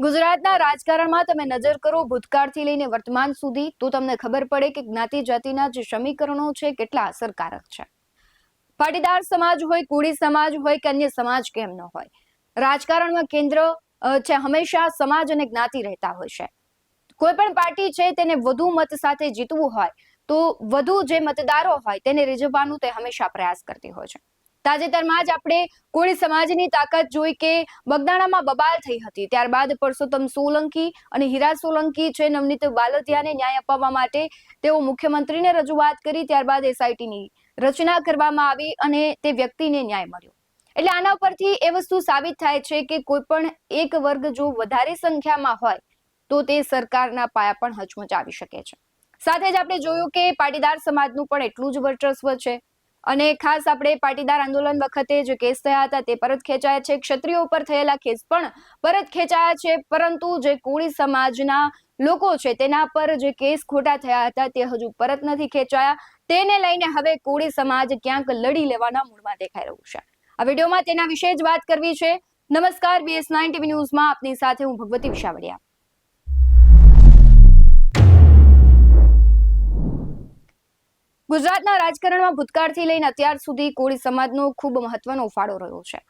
ગુજરાતના રાજકારણમાં તમે નજર કરો ભૂતકાળથી લઈને વર્તમાન સુધી તો તમને ખબર પડે કે જ્ઞાતિ જાતિના જે સમીકરણો છે કેટલા અસરકારક છે। પાટીદાર સમાજ હોય, કોળી સમાજ હોય કે અન્ય સમાજ કેમ ન હોય, રાજકારણમાં કેન્દ્ર છે હંમેશા સમાજ અને જ્ઞાતિ રહેતા હોય છે। કોઈ પણ પાર્ટી છે તેને વધુ મત સાથે જીતવું હોય તો વધુ જે મતદારો હોય તેને રીઝવવાનું તે હંમેશા પ્રયાસ કરતી હોય છે। તાજેતરમાં જ આપણે કોળી સમાજની તાકાત જોઈ કે બગદાણામાં બબાલ થઈ હતી, ત્યારબાદ પરસોત્તમ સોલંકી અને હીરા સોલંકી છે નવનીત બાલદિયાને ન્યાય અપાવવા માટે તેઓ મુખ્યમંત્રીને રજૂઆત કરી, ત્યારબાદ એસઆઈટીની રચના કરવામાં આવી અને તે વ્યક્તિને ન્યાય મળ્યો। એટલે આના પરથી એ વસ્તુ સાબિત થાય છે કે કોઈ પણ એક વર્ગ જો વધારે સંખ્યામાં હોય તો તે સરકારના પાયા પણ હચમચાવી શકે છે। સાથે જ આપણે જોયું કે પાટીદાર સમાજનું પણ એટલું જ વર્ચસ્વ છે અને ખાસ આપણે પાટીદાર આંદોલન વખતે જે કેસ થયા હતા તે પરત ખેંચાયા છે, ક્ષત્રિયો ઉપર થયેલા કેસ પણ પરત ખેંચાયા છે, પરંતુ જે કોળી સમાજના લોકો છે તેના પર જે કેસ ખોટા થયા હતા તે હજુ પરત નથી ખેંચાયા। તેને લઈને હવે કોળી સમાજ ક્યાંક લડી લેવાના મૂડમાં દેખાઈ રહ્યું છે। આ વિડીયોમાં તેના વિશે જ વાત કરવી છે। નમસ્કાર, BS9 TV ન્યૂઝમાં આપની સાથે હું ભગવતી વિશાવડિયા। ગુજરાતના રાજકારણમાં ભૂતકાળથી લઈને અત્યાર સુધી કોળી સમાજનો ખૂબ મહત્વનો ફાળો રહ્યો છે।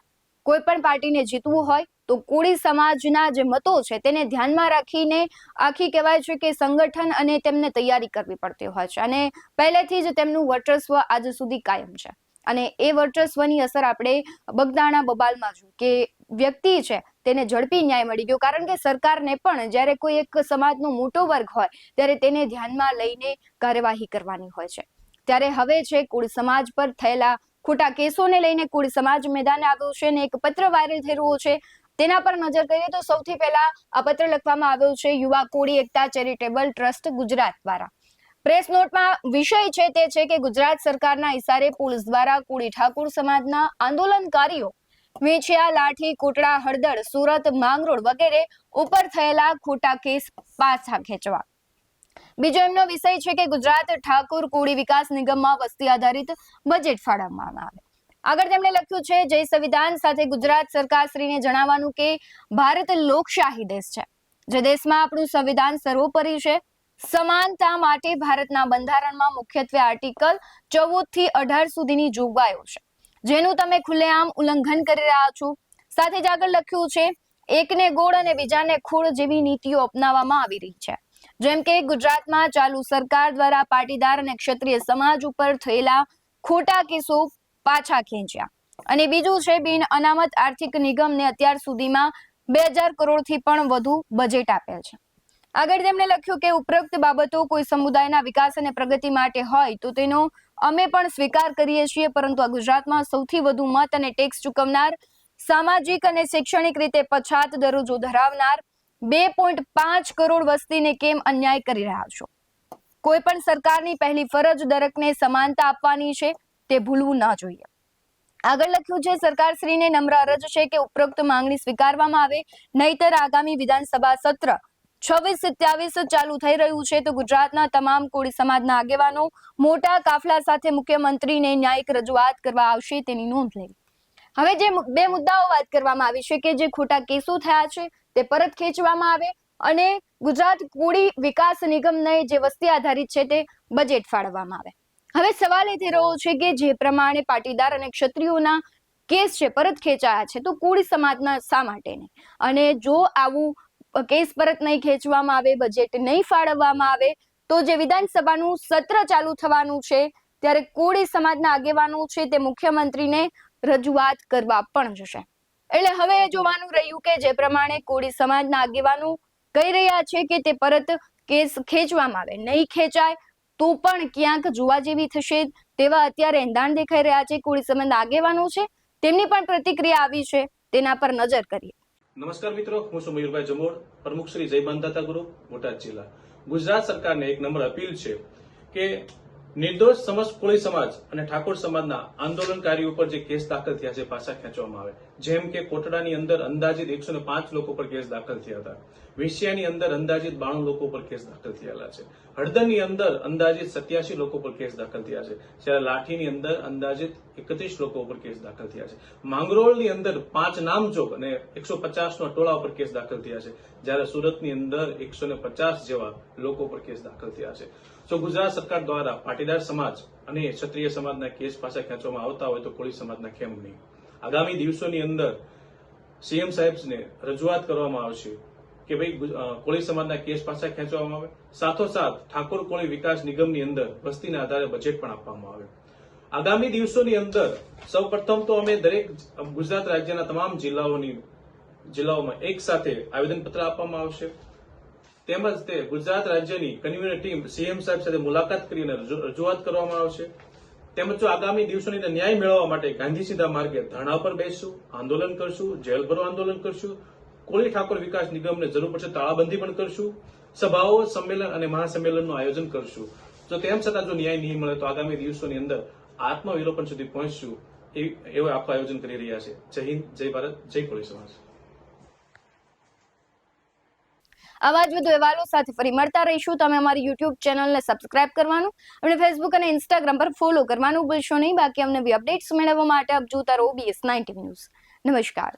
કોઈ પણ પાર્ટીને જીતવું હોય તો કોળી સમાજના જે મતો છે તેને ધ્યાનમાં રાખીને આખી કહેવાય છે કે સંગઠન અને તેમને તૈયારી કરવી પડતી હોય છે અને પહેલેથી જ તેમનું વર્ચસ્વ આજ સુધી કાયમ છે અને એ વર્ચસ્વની અસર આપણે બગદાણા બબાલમાં જોયું કે વ્યક્તિ છે તેને ઝડપી ન્યાય મળી ગયો, કારણ કે સરકારને પણ જ્યારે કોઈ એક સમાજનો મોટો વર્ગ હોય ત્યારે તેને ધ્યાનમાં લઈને કાર્યવાહી કરવાની હોય છે। ત્યારે હવે છે કોળી સમાજ પર થયેલા ખોટા કેસોને લઈને કોળી સમાજ મેદાને આવ્યો છે અને એક પત્ર વાયરલ થઈ રહ્યો છે, તેના પર નજર કરીએ તો સૌથી પહેલા આ પત્ર લખવામાં આવ્યો છે યુવા કોળી એકતા ચેરિટેબલ ટ્રસ્ટ ગુજરાત દ્વારા। પ્રેસ નોટમાં વિષય છે તે છે કે ગુજરાત સરકારના ઇશારે પોલીસ દ્વારા કોળી ઠાકોર સમાજના આંદોલનકારીઓ વેચિયા, લાઠી, કોટડા, હળદળ, સુરત, માંગરોળ વગેરે ઉપર થયેલા ખોટા કેસ પાછા ખેંચવા। બીજો એમનો વિષય છે કે ગુજરાત ઠાકોર કોળી વિકાસ નિગમમાં વસ્તી આધારિત બજેટ ફાળવવામાં આવે। આગળ તેમણે લખ્યું છે જય સંવિધાન સાથે ગુજરાત સરકાર શ્રીને જણાવવાનું કે ભારત લોકશાહી દેશ છે, જે દેશમાં આપણું સંવિધાન સર્વોપરી છે। સમાનતા માટે ભારતના બંધારણમાં મુખ્યત્વે આર્ટિકલ 14 થી 18 સુધીની જોગવાઈઓ છે, જેનું તમે ખુલ્લેઆમ ઉલ્લંઘન કરી રહ્યા છો। સાથે જ આગળ લખ્યું છે એકને ગોળ અને બીજાને ખોળ જેવી નીતિઓ અપનાવવામાં આવી રહી છે, જેમ કે ગુજરાતમાં ચાલુ સરકાર દ્વારા પાટીદાર અને ક્ષત્રિય સમાજ ઉપર થયેલા ખોટા કેસો પાછા ખેંચ્યા અને બીજું છે બિન અનામત આર્થિક નિગમને અત્યાર સુધીમાં 2000 કરોડથી પણ વધુ બજેટ આપેલ છે। આગળ તેમણે લખ્યું કે ઉપરોક્ત બાબતો કોઈ સમુદાયના વિકાસ અને પ્રગતિ માટે હોય તો તેનો અમે પણ સ્વીકાર કરીએ છીએ, પરંતુ આ ગુજરાતમાં સૌથી વધુ મત અને ટેક્સ ચૂકવનાર, સામાજિક અને શૈક્ષણિક રીતે પછાત દરજ્જો ધરાવનાર 2.5 કરોડ વસ્તીને કેમ અન્યાય કરી રહ્યા છો? કોઈ પણ સરકારની પહેલી ફરજ દરેકને સમાનતા આપવાની છે, તે ભૂલવું ન જોઈએ। આગળ લખ્યું છે સરકારશ્રીને નમ્ર અરજ છે કે ઉપરોક્ત માંગણી સ્વીકારવામાં આવે, નહીતર આગામી વિધાનસભા સત્ર 26-27 ચાલુ થઈ રહ્યું છે તો ગુજરાતના તમામ કોળી સમાજના આગેવાનો મોટા કાફલા સાથે મુખ્યમંત્રીને ન્યાયિક રજૂઆત કરવા આવશે, તેની નોંધ લેવી। હવે જે બે મુદ્દાઓ વાત કરવામાં આવી છે કે જે ખોટા કેસો થયા છે તે પરત ખેંચવામાં આવે અને ગુજરાત કોળી વિકાસ નિગમને જે વસ્તી આધારિત છે તે બજેટ ફાળવવામાં આવે। હવે સવાલ એ થઈ રહ્યો છે કે જે પ્રમાણે પાટીદાર અને ક્ષત્રિયોના કેસ છે પરત ખેંચાયા છે તો કોળી સમાજના શા માટે નહીં? અને જો આવું કેસ પરત નહીં ખેંચવામાં આવે, બજેટ નહીં ફાળવવામાં આવે તો જે વિધાનસભાનું સત્ર ચાલુ થવાનું છે ત્યારે કોળી સમાજના આગેવાનો છે તે મુખ્યમંત્રીને રજૂઆત કરવા પણ જશે। એટલે હવે જોવાનું રહ્યું કે જે પ્રમાણે કોળી સમાજના આગેવાનો કહી રહ્યા છે કે તે પરત કેસ ખેંચવામાં આવે, નહીં ખેંચાય તો પણ ક્યાંક જોવા જેવી થશે તેવા અત્યારે એંધાણ દેખાઈ રહ્યા છે। કોળી સમાજના આગેવાનો છે તેમની પણ પ્રતિક્રિયા આવી છે, તેના પર નજર કરીએ। નમસ્કાર મિત્રો, હું છું મયુરભાઈ જમોડ, પ્રમુખ શ્રી જય બાંધાતા ગ્રુપ, બોટાદ જિલ્લા। ગુજરાત સરકારને એક નમ્ર અપીલ છે કે નિર્દોષ સમસ્ત કોળી સમાજ અને ઠાકોર સમાજના આંદોલનકારીઓ ઉપર જે કેસ દાખલ થયા છે પાછા ખેંચવામાં આવે। જેમ કે કોટડાની અંદર અંદાજિત 105 લોકો પર કેસ દાખલ થયા હતા, વેશ્યાની અંદર અંદાજિત 92 લોકો પર કેસ દાખલ થયેલા છે, હળદરની અંદર અંદાજિત 87 લોકો પર કેસ દાખલ થયા છે, જ્યારે લાઠીની અંદર અંદાજિત 31 લોકો પર કેસ દાખલ થયા છે, માંગરોળની અંદર 5 નામજોગ અને 150 ટોળા પર કેસ દાખલ થયા છે, જ્યારે સુરતની અંદર 150 જેવા લોકો પર કેસ દાખલ થયા છે. જો ગુજરાત સરકાર દ્વારા પાટીદાર સમાજ અને ક્ષત્રિય સમાજના કેસ પાછા ખેંચવામાં આવતા હોય તો કોળી સમાજના કેમ નહીં? આગામી દિવસોની અંદર સીએમ સાહેબને રજૂઆત કરવામાં આવશે કે ભાઈ કોળી સમાજના કેસ પાછા ખેંચવામાં આવે, સાથોસાથ ઠાકોર કોળી વિકાસ નિગમની અંદર વસ્તીના આધારે બજેટ પણ આપવામાં આવે. આગામી દિવસોની અંદર સૌપ્રથમ તો અમે દરેક ગુજરાત રાજ્યના તમામ જિલ્લાઓમાં એક સાથે આવેદનપત્ર આપવામાં આવશે, તેમજ તે ગુજરાત રાજ્યની કન્વીનર ટીમ સીએમ સાહેબ સાથે મુલાકાત કરીને રજૂઆત કરવામાં આવશે. તેમજ જો આગામી દિવસોની અંદર ન્યાય મેળવવા માટે ગાંધી સીધા માર્ગે ધરણા પર બેસશું, આંદોલન કરશું, જેલ ભરો આંદોલન કરશું, કોળી ઠાકોર વિકાસ નિગમને જરૂર પડશે તાળાબંધી પણ કરશું, સભાઓ, સંમેલન અને મહાસંમેલનનું આયોજન કરશું. જો તેમ છતાં જો ન્યાય નહીં મળે તો આગામી દિવસોની અંદર આત્મવિલોપન સુધી પહોંચશું એવું આખું આયોજન કરી રહ્યા છે. જય હિન્દ, જય ભારત, જય કોળી સમાજ. આવા જ વધુ અહેવાલો સાથે ફરી મળતા રહીશું. તમે અમારી યુટ્યુબ ચેનલને સબસ્ક્રાઇબ કરવાનું અને ફેસબુક અને ઇન્સ્ટાગ્રામ પર ફોલો કરવાનું ભૂલશો નહીં. બાકી અમને નવી અપડેટ્સ મેળવવા માટે આપ જોતા રહો BS19 ન્યૂઝ. નમસ્કાર.